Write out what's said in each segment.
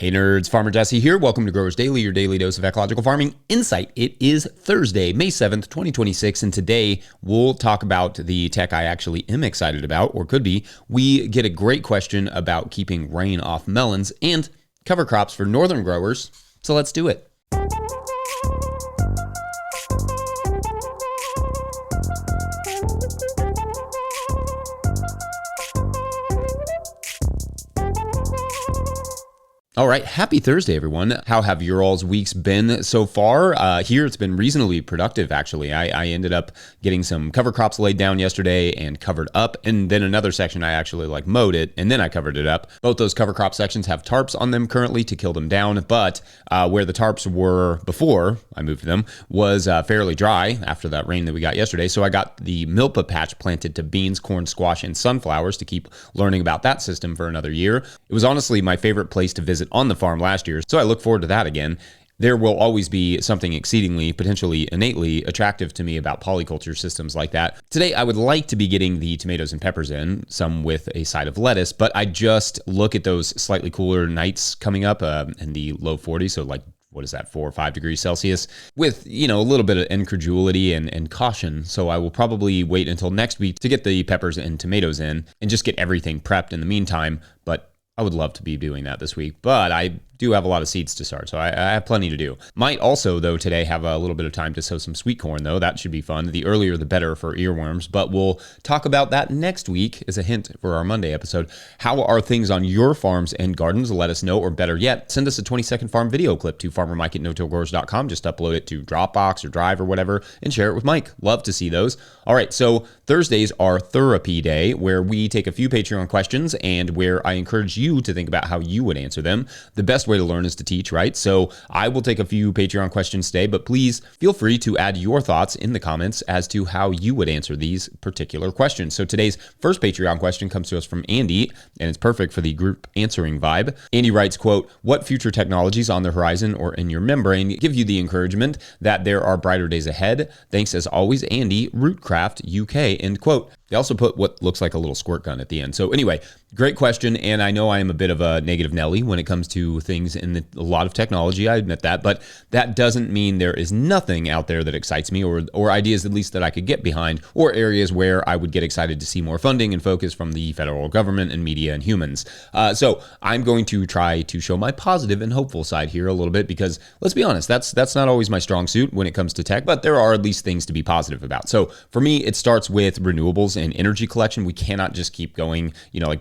Hey nerds, Farmer Jesse here. Welcome to Growers Daily, your daily dose of ecological farming insight. It is Thursday, May 7th, 2026, and today we'll talk about the tech I actually am excited about, or could be. We get a great question about keeping rain off melons and cover crops for northern growers, so let's do it. All right, happy Thursday, everyone. How have your all's weeks been so far? Here, it's been reasonably productive, actually. I ended up getting some cover crops laid down yesterday and covered up, and then another section I actually mowed it, and then I covered it up. Both those cover crop sections have tarps on them currently to kill them down, but where the tarps were before I moved them was fairly dry after that rain that we got yesterday, so I got the milpa patch planted to beans, corn, squash, and sunflowers to keep learning about that system for another year. It was honestly my favorite place to visit on the farm last year, so I look forward to that again. There will always be something exceedingly, potentially innately attractive to me about polyculture systems like that. Today, I would like to be getting the tomatoes and peppers in, some with a side of lettuce, but I just look at those slightly cooler nights coming up in the low 40s, so what is that, 4 or 5 degrees Celsius, with, a little bit of incredulity and caution. So I will probably wait until next week to get the peppers and tomatoes in and just get everything prepped in the meantime. But I would love to be doing that this week, but I do have a lot of seeds to start, so I have plenty to do. Might also, though, today have a little bit of time to sow some sweet corn, though. That should be fun. The earlier, the better for earworms, but we'll talk about that next week as a hint for our Monday episode. How are things on your farms and gardens? Let us know, or better yet, send us a 20-second farm video clip to farmermike@no-tillgrowers.com. Just upload it to Dropbox or Drive or whatever and share it with Mike. Love to see those. All right, so Thursdays are Therapy Day, where we take a few Patreon questions and where I encourage you to think about how you would answer them. The best way to learn is to teach, right? So I will take a few Patreon questions today, but please feel free to add your thoughts in the comments as to how you would answer these particular questions. So today's first Patreon question comes to us from Andy, and it's perfect for the group answering vibe. Andy writes, quote, "What future technologies on the horizon or in your membrane give you the encouragement that there are brighter days ahead? Thanks as always, Andy, Rootcraft UK," end quote. They also put what looks like a little squirt gun at the end. So anyway, great question. And I know I am a bit of a negative Nelly when it comes to things in a lot of technology. I admit that, but that doesn't mean there is nothing out there that excites me or ideas at least that I could get behind, or areas where I would get excited to see more funding and focus from the federal government and media and humans. So I'm going to try to show my positive and hopeful side here a little bit, because let's be honest, that's not always my strong suit when it comes to tech, but there are at least things to be positive about. So for me, it starts with renewables and energy collection. We cannot just keep going,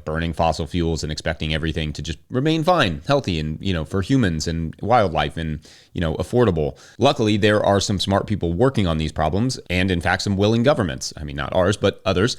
burning fossil fuels and expecting everything to just remain fine, healthy, and, for humans and wildlife and, affordable. Luckily, there are some smart people working on these problems and, in fact, some willing governments. I mean, not ours, but others.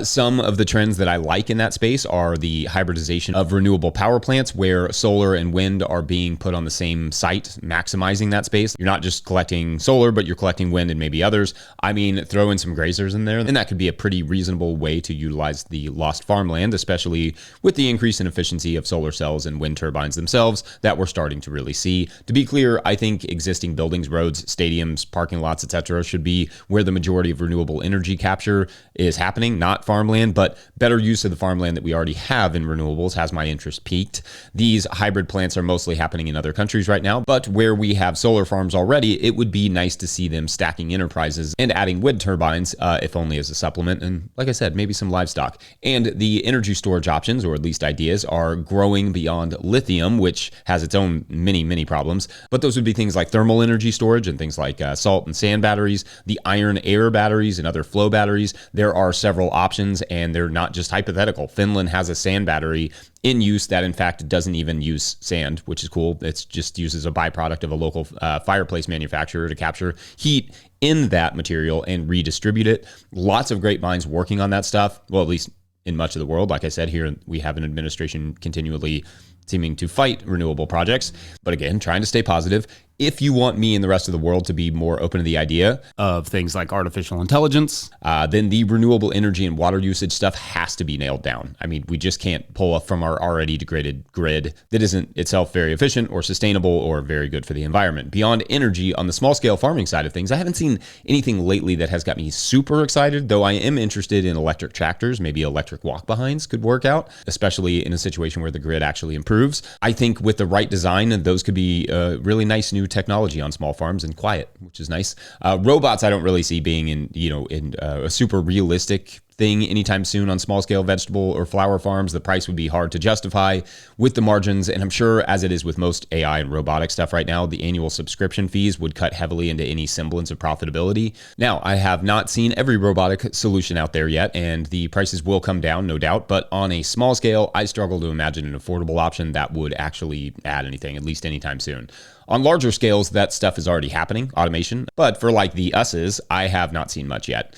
Some of the trends that I like in that space are the hybridization of renewable power plants, where solar and wind are being put on the same site, maximizing that space. You're not just collecting solar, but you're collecting wind and maybe others. I mean, throw in some grazers in there, and that could be a pretty reasonable way to utilize the lost farmland, especially with the increase in efficiency of solar cells and wind turbines themselves that we're starting to really see. To be clear, I think existing buildings, roads, stadiums, parking lots, etc. should be where the majority of renewable energy capture is happening, not farmland, but better use of the farmland that we already have in renewables has my interest piqued. These hybrid plants are mostly happening in other countries right now, but where we have solar farms already, it would be nice to see them stacking enterprises and adding wind turbines, if only as a supplement, and like I said, maybe some livestock. And the energy storage options, or at least ideas, are growing beyond lithium, which has its own many problems, but those would be things like thermal energy storage and things like salt and sand batteries, the iron air batteries and other flow batteries. There are several options, and they're not just hypothetical. Finland has a sand battery in use that in fact doesn't even use sand, which is cool. It just uses a byproduct of a local fireplace manufacturer to capture heat in that material and redistribute it. Lots of great minds working on that stuff. Well, at least in much of the world. Like I said, here we have an administration continually seeming to fight renewable projects. But again, trying to stay positive. If you want me and the rest of the world to be more open to the idea of things like artificial intelligence, then the renewable energy and water usage stuff has to be nailed down. I mean, we just can't pull up from our already degraded grid that isn't itself very efficient or sustainable or very good for the environment. Beyond energy, on the small scale farming side of things, I haven't seen anything lately that has got me super excited, though I am interested in electric tractors. Maybe electric walk-behinds could work out, especially in a situation where the grid actually improves. I think with the right design, those could be really nice new technology on small farms and quiet, which is nice. Robots, I don't really see being in a super realistic thing anytime soon on small scale vegetable or flower farms. The price would be hard to justify with the margins. And I'm sure, as it is with most AI and robotic stuff right now, the annual subscription fees would cut heavily into any semblance of profitability. Now, I have not seen every robotic solution out there yet, and the prices will come down, no doubt. But on a small scale, I struggle to imagine an affordable option that would actually add anything, at least anytime soon. On larger scales, that stuff is already happening, automation. But for like the us's, I have not seen much yet.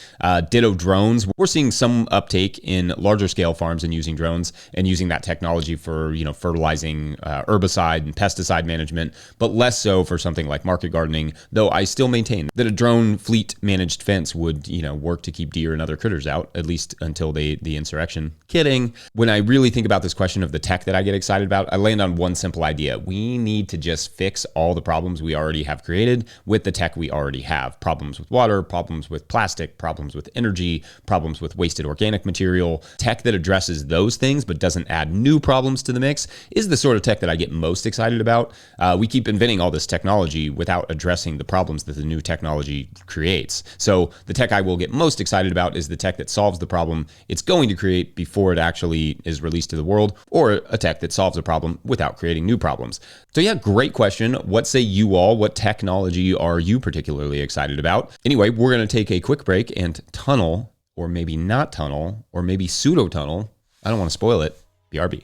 Ditto drones. We're seeing some uptake in larger scale farms and using drones and using that technology for, fertilizing, herbicide and pesticide management, but less so for something like market gardening, though I still maintain that a drone fleet managed fence would, work to keep deer and other critters out, at least until the insurrection. Kidding. When I really think about this question of the tech that I get excited about, I land on one simple idea. We need to just fix all the problems we already have created with the tech we already have. Problems with water, problems with plastic, problems with energy, problems with wasted organic material. Tech that addresses those things but doesn't add new problems to the mix is the sort of tech that I get most excited about. We keep inventing all this technology without addressing the problems that the new technology creates. So the tech I will get most excited about is the tech that solves the problem it's going to create before it actually is released to the world, or a tech that solves a problem without creating new problems. So yeah, great question. What say you all? What technology are you particularly excited about? Anyway, we're going to take a quick break and tunnel, or maybe not tunnel, or maybe pseudo tunnel. I don't want to spoil it. BRB.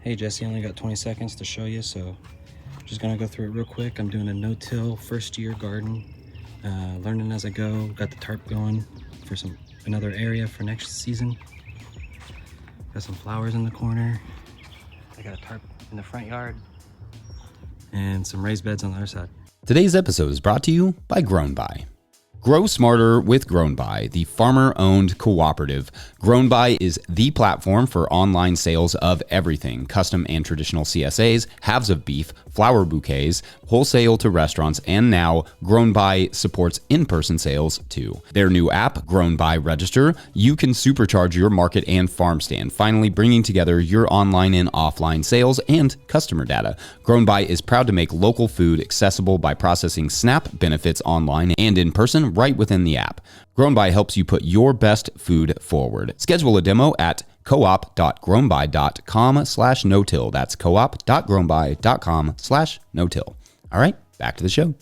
Hey Jesse, I only got 20 seconds to show you, so I'm just going to go through it real quick. I'm doing a no-till first year garden, learning as I go. Got the tarp going for another area for next season. Got some flowers in the corner. I got a tarp in the front yard. And some raised beds on the other side. Today's episode is brought to you by Grown By. Grow smarter with Grown By, the farmer-owned cooperative. Grown By is the platform for online sales of everything, custom and traditional CSAs, halves of beef, flower bouquets, wholesale to restaurants, and now Grown By supports in-person sales too. Their new app, Grown By Register, you can supercharge your market and farm stand, finally bringing together your online and offline sales and customer data. Grown By is proud to make local food accessible by processing SNAP benefits online and in person right within the app. Grown By helps you put your best food forward. Schedule a demo at coop.grownby.com/no-till. That's coop.grownby.com/no-till. All right, back to the show.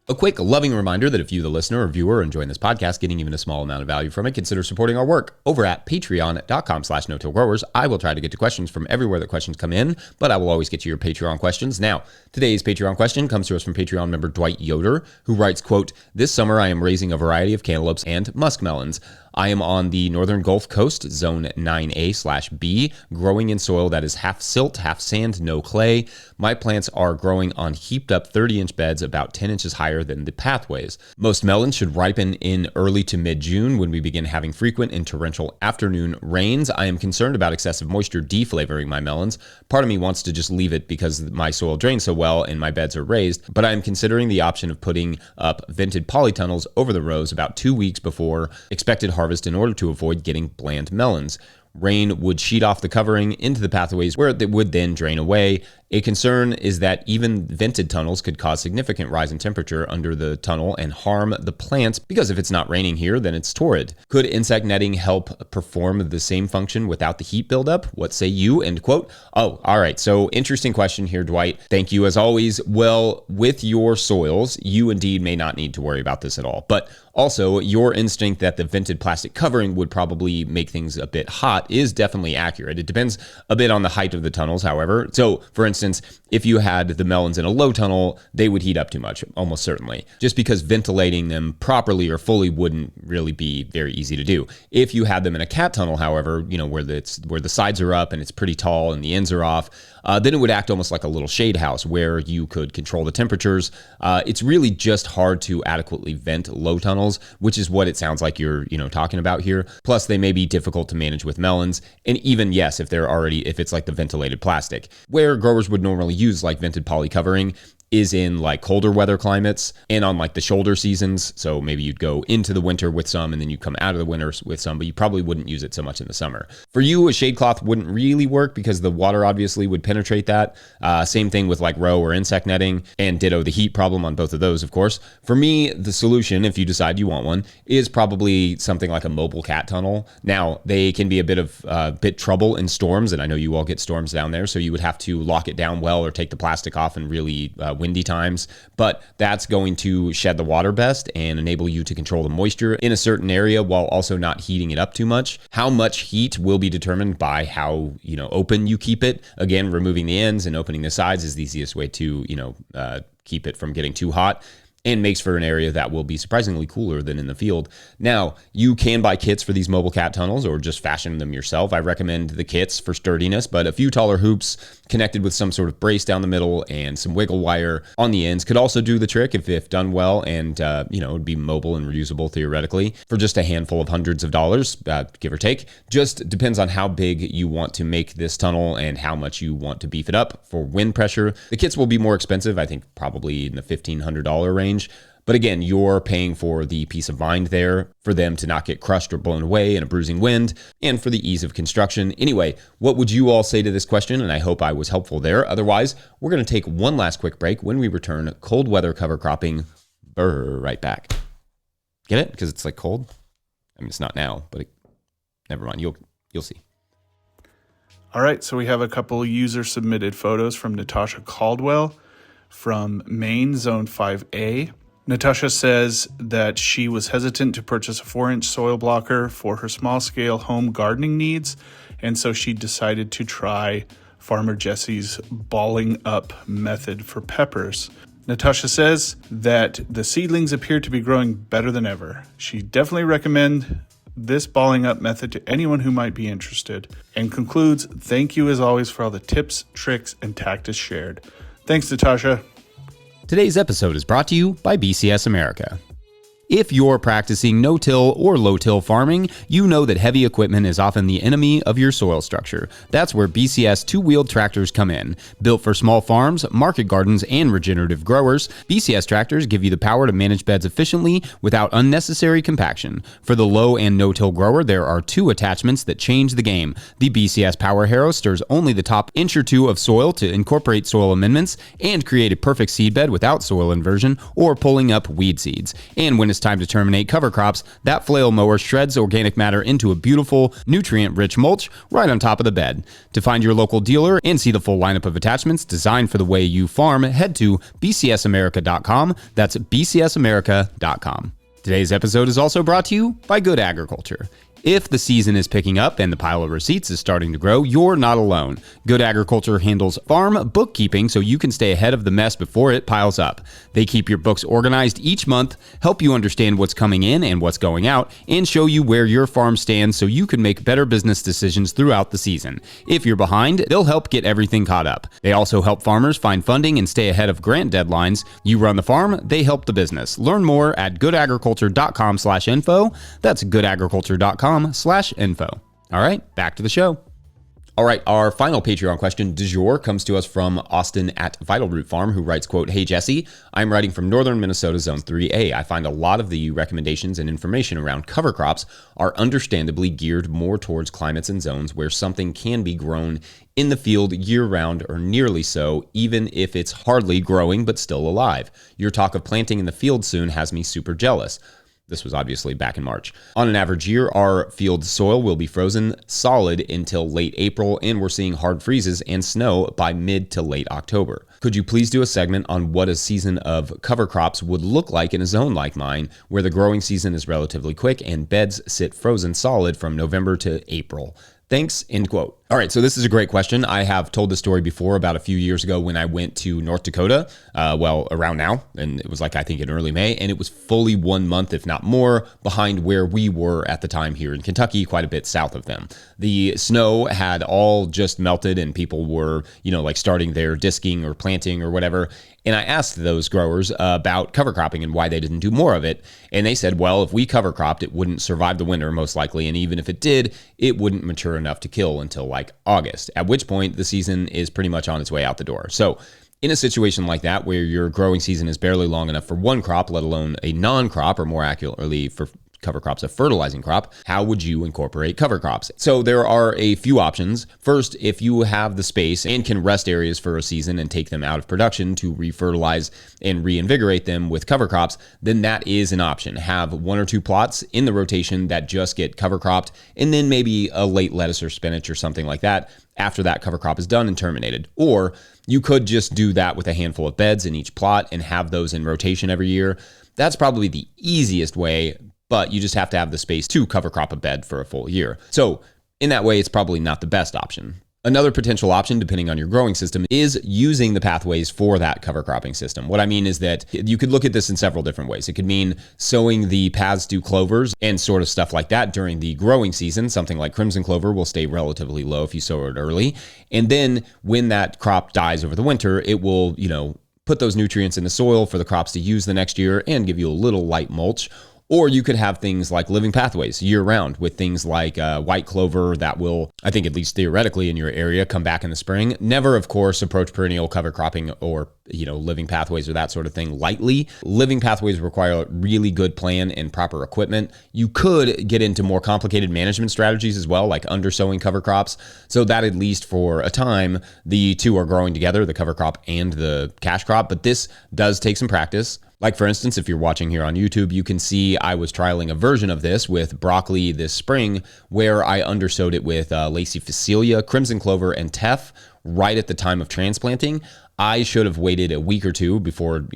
A quick loving reminder that if you, the listener or viewer, are enjoying this podcast, getting even a small amount of value from it, consider supporting our work over at patreon.com/no-till-growers. I will try to get to questions from everywhere that questions come in, but I will always get to your Patreon questions. Now, today's Patreon question comes to us from Patreon member Dwight Yoder, who writes, quote, "This summer I am raising a variety of cantaloupes and muskmelons. I am on the northern Gulf Coast, zone 9A/B, growing in soil that is half silt, half sand, no clay. My plants are growing on heaped up 30-inch beds about 10 inches higher than the pathways. Most melons should ripen in early to mid-June when we begin having frequent and torrential afternoon rains. I am concerned about excessive moisture deflavoring my melons. Part of me wants to just leave it because my soil drains so well and my beds are raised, but I am considering the option of putting up vented polytunnels over the rows about 2 weeks before expected harvest in order to avoid getting bland melons. Rain would sheet off the covering into the pathways where it would then drain away. A concern is that even vented tunnels could cause significant rise in temperature under the tunnel and harm the plants because if it's not raining here, then it's torrid. Could insect netting help perform the same function without the heat buildup? What say you?" End quote. Oh, all right. So interesting question here, Dwight. Thank you as always. Well, with your soils, you indeed may not need to worry about this at all. But also, your instinct that the vented plastic covering would probably make things a bit hot is definitely accurate. It depends a bit on the height of the tunnels, however. So, for instance, if you had the melons in a low tunnel, they would heat up too much, almost certainly, just because ventilating them properly or fully wouldn't really be very easy to do. If you had them in a cat tunnel, however, where the sides are up and it's pretty tall and the ends are off, then it would act almost like a little shade house where you could control the temperatures. It's really just hard to adequately vent low tunnels, which is what it sounds like you're talking about here. Plus, they may be difficult to manage with melons. And even, yes, if it's like the ventilated plastic, where growers would normally use like vented poly covering is in like colder weather climates and on like the shoulder seasons. So maybe you'd go into the winter with some and then you'd come out of the winter with some, but you probably wouldn't use it so much in the summer. For you, a shade cloth wouldn't really work because the water obviously would penetrate that. Same thing with like row or insect netting, and ditto the heat problem on both of those, of course. For me, the solution, if you decide you want one, is probably something like a mobile cat tunnel. Now, they can be a bit trouble in storms, and I know you all get storms down there, so you would have to lock it down well or take the plastic off in really windy times, but that's going to shed the water best and enable you to control the moisture in a certain area while also not heating it up too much. How much heat will be determined by how open you keep it. Again, removing the ends and opening the sides is the easiest way to keep it from getting too hot, and makes for an area that will be surprisingly cooler than in the field. Now, you can buy kits for these mobile cat tunnels or just fashion them yourself. I recommend the kits for sturdiness, but a few taller hoops connected with some sort of brace down the middle and some wiggle wire on the ends could also do the trick if done well, and it would be mobile and reusable theoretically for just a handful of hundreds of dollars, give or take. Just depends on how big you want to make this tunnel and how much you want to beef it up for wind pressure. The kits will be more expensive, I think probably in the $1,500 range. But again, you're paying for the peace of mind there for them to not get crushed or blown away in a bruising wind, and for the ease of construction. Anyway, what would you all say to this question? And I hope I was helpful there. Otherwise, we're going to take one last quick break. When we return, cold weather cover cropping. Right back. Get it? Because it's like cold? I mean, it's not now, but never mind. You'll see. All right, so we have a couple user-submitted photos from Natasha Caldwell from Maine, Zone 5A. Natasha says that she was hesitant to purchase a 4-inch soil blocker for her small-scale home gardening needs, and so she decided to try Farmer Jesse's balling up method for peppers. Natasha says that the seedlings appear to be growing better than ever. She definitely recommends this balling up method to anyone who might be interested, and concludes, "Thank you as always for all the tips, tricks, and tactics shared." Thanks, Natasha. Today's episode is brought to you by BCS America. If you're practicing no-till or low-till farming, you know that heavy equipment is often the enemy of your soil structure. That's where BCS two-wheeled tractors come in. Built for small farms, market gardens, and regenerative growers, BCS tractors give you the power to manage beds efficiently without unnecessary compaction. For the low and no-till grower, there are two attachments that change the game. The BCS Power Harrow stirs only the top inch or two of soil to incorporate soil amendments and create a perfect seed bed without soil inversion or pulling up weed seeds. And when it's time to terminate cover crops, that flail mower shreds organic matter into a beautiful, nutrient-rich mulch right on top of the bed. To find your local dealer and see the full lineup of attachments designed for the way you farm, head to bcsamerica.com. That's bcsamerica.com. Today's episode is also brought to you by Good Agriculture. If the season is picking up and the pile of receipts is starting to grow, you're not alone. Good Agriculture handles farm bookkeeping so you can stay ahead of the mess before it piles up. They keep your books organized each month, help you understand what's coming in and what's going out, and show you where your farm stands so you can make better business decisions throughout the season. If you're behind, they'll help get everything caught up. They also help farmers find funding and stay ahead of grant deadlines. You run the farm, they help the business. Learn more at goodagriculture.com/info. That's goodagriculture.com/info. All right, back to the show. All right, our final Patreon question du jour comes to us from Austin at Vital Root Farm, who writes, quote, "Hey Jesse, I'm writing from northern Minnesota, Zone 3A. I find a lot of the recommendations and information around cover crops are understandably geared more towards climates and zones where something can be grown in the field year-round or nearly so, even if it's hardly growing but still alive. Your talk of planting in the field soon has me super jealous." This was obviously back in March. On an average year, our field soil will be frozen solid until late April, and we're seeing hard freezes and snow by mid to late October. Could you please do a segment on what a season of cover crops would look like in a zone like mine, where the growing season is relatively quick and beds sit frozen solid from November to April? Thanks, end quote. All right, so this is a great question. I have told this story before about a few years ago when I went to North Dakota, around now, and it was like, I think in early May, and it was fully 1 month, if not more, behind where we were at the time here in Kentucky, quite a bit south of them. The snow had all just melted and people were, like starting their disking or planting or whatever. And I asked those growers about cover cropping and why they didn't do more of it. And they said, well, if we cover cropped, it wouldn't survive the winter most likely. And even if it did, it wouldn't mature enough to kill until like August, at which point the season is pretty much on its way out the door. So in a situation like that, where your growing season is barely long enough for one crop, let alone a non-crop, or more accurately for cover crops, a fertilizing crop, how would you incorporate cover crops? So there are a few options. First, if you have the space and can rest areas for a season and take them out of production to refertilize and reinvigorate them with cover crops, then that is an option. Have 1 or 2 plots in the rotation that just get cover cropped, and then maybe a late lettuce or spinach or something like that after that cover crop is done and terminated. Or you could just do that with a handful of beds in each plot and have those in rotation every year. That's probably the easiest way, but you just have to have the space to cover crop a bed for a full year. So in that way, it's probably not the best option. Another potential option, depending on your growing system, is using the pathways for that cover cropping system. What I mean is that you could look at this in several different ways. It could mean sowing the paths to clovers and sort of stuff like that during the growing season. Something like crimson clover will stay relatively low if you sow it early. And then when that crop dies over the winter, it will, put those nutrients in the soil for the crops to use the next year and give you a little light mulch. Or you could have things like living pathways year round with things like white clover that will, I think at least theoretically in your area, come back in the spring. Never, of course, approach perennial cover cropping or, living pathways or that sort of thing lightly. Living pathways require a really good plan and proper equipment. You could get into more complicated management strategies as well, like undersowing cover crops, so that at least for a time, the two are growing together, the cover crop and the cash crop. But this does take some practice. Like, for instance, if you're watching here on YouTube, you can see I was trialing a version of this with broccoli this spring where I undersowed it with Lacey Facilia, crimson clover, and teff right at the time of transplanting. I should have waited a week or two before,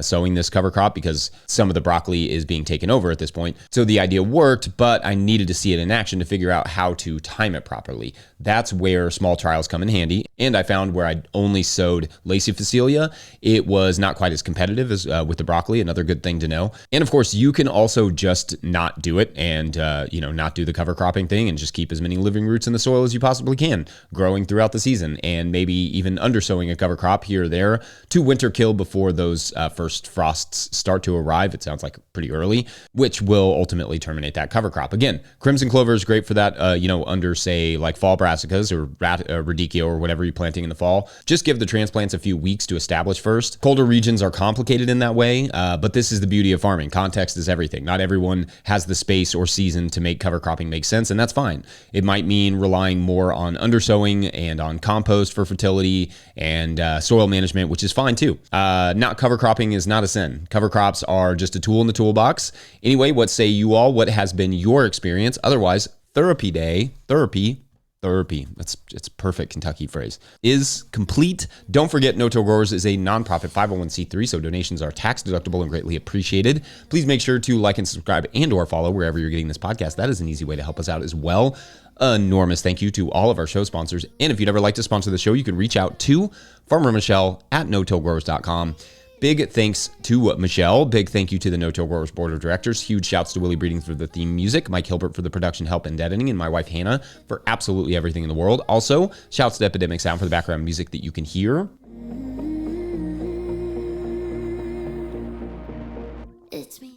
sowing this cover crop because some of the broccoli is being taken over at this point. So the idea worked, but I needed to see it in action to figure out how to time it properly. That's where small trials come in handy. And I found where I only sowed Lacey Facilia, it was not quite as competitive as with the broccoli. Another good thing to know. And of course, you can also just not do it and, not do the cover cropping thing and just keep as many living roots in the soil as you possibly can, growing throughout the season, and maybe even undersowing a cover crop here or there to winter kill before those first frosts start to arrive. It sounds like pretty early, which will ultimately terminate that cover crop. Again, crimson clover is great for that, under say like fall brassicas or radicchio or whatever you're planting in the fall. Just give the transplants a few weeks to establish first. Colder regions are complicated in that way, but this is the beauty of farming. Context is everything. Not everyone has the space or season to make cover cropping make sense, and that's fine. It might mean relying more on undersowing and on compost for fertility and soil management, which is fine too. Not cover cropping is not a sin. Cover crops are just a tool in the toolbox. Anyway, what say you all? What has been your experience? Otherwise, therapy day, therapy, it's a perfect Kentucky phrase, is complete. Don't forget, No Till Growers is a nonprofit 501c3, so donations are tax deductible and greatly appreciated. Please make sure to like and subscribe and or follow wherever you're getting this podcast. That is an easy way to help us out as well. Enormous thank you to all of our show sponsors. And if you'd ever like to sponsor the show, you can reach out to Farmer Michelle at notillgrowers.com. Big thanks to Michelle. Big thank you to the No Till Growers Board of Directors. Huge shouts to Willie Breeding for the theme music, Mike Hilbert for the production help and editing, and my wife Hannah for absolutely everything in the world. Also, shouts to Epidemic Sound for the background music that you can hear.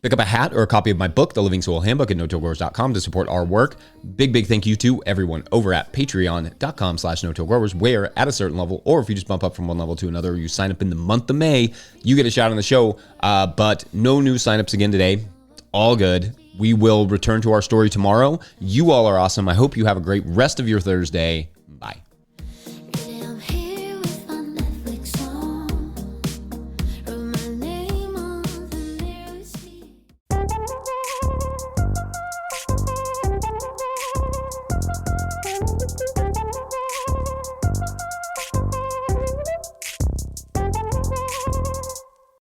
Pick up a hat or a copy of my book, The Living Soil Handbook, at notillgrowers.com to support our work. Big thank you to everyone over at patreon.com/notillgrowers, where at a certain level, or if you just bump up from one level to another, you sign up in the month of May, you get a shout on the show. But no new signups again today. All good. We will return to our story tomorrow. You all are awesome. I hope you have a great rest of your Thursday. Bye.